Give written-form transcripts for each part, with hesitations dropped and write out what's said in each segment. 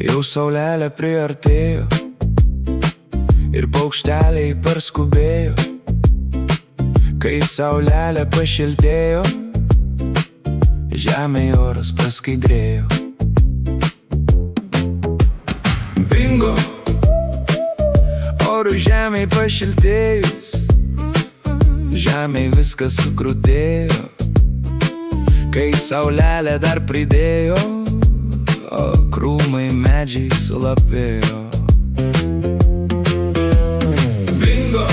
Jau saulelė priartėjo ir paukšteliai parskubėjo. Kai saulelė pašiltėjo, žemėj oras praskaidrėjo. Bingo! Orui žemėj pašiltėjus, žemėj viskas sukrutėjo. Kai saulelė dar pridėjo, o krūmai medžiai sulapėjo. Bingo!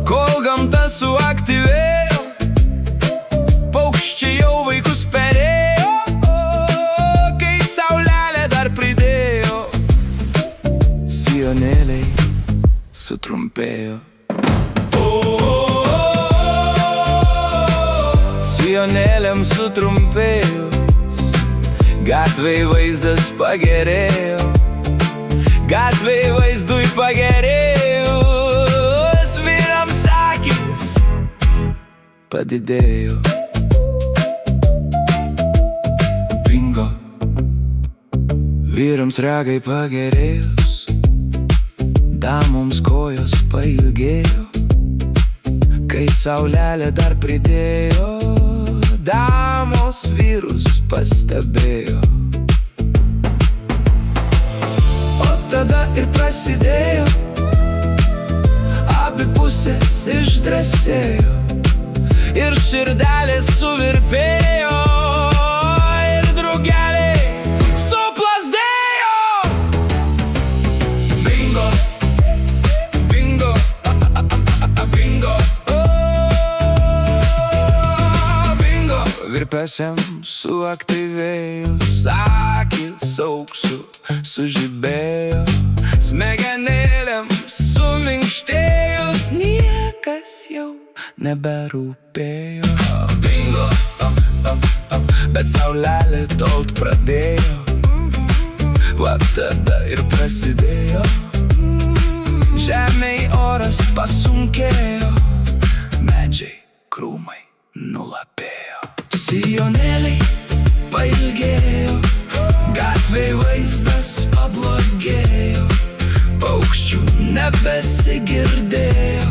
Kol gamta suaktyvėjo, paukščiai jau vaikus perėjo. Kai saulelė dar pridėjo, sijonėliai sutrumpėjo. Sijonėliam sutrumpėjus, gatvėj vaizdas pagerėjo. Gatvėj vaizdui pagerėjus, vyrams akys padidėjo. Bingo! Vyrams regai pagerėjus, damoms kojos pailgėjo. Kai saulelė dar pridėjo, damos vyrus pastebėjo. O tada ir prasidėjo, abi pusės išdrąsėjo, ir širdelės suvirpėjo, ir drugeliai suplazdėjo. Bingo! Bingo! Bingo! Virpesiams suaktyvėjus, akys auksu sužibėjo. Smegenėlėms suminkštėjus, niekas jau neberūpėjo. Bingo! Bet saulelė tolt pradėjo, va tada ir prasidėjo. Žemėj oras pasunkėjo, medžiai, krūmai nulapėjo. Sijonėliai pailgėjo, gatvėj vaizdas pablogėjo. Paukščių nebesigirdėjo,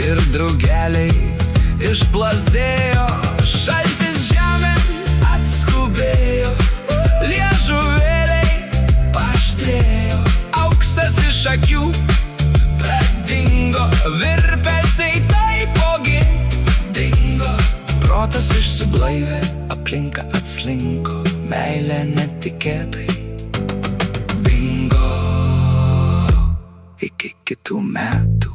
ir drugeliai išplazdėjo. Šaltis žemėn atskubėjo, liežuvėliai paaštrėjo. Auksas iš akių pradingo, virpesiai taipogi dingo. Protas išsiblaivė, aplinka atslinko, meilė netikėtai. Bingo! Iki kitų metų.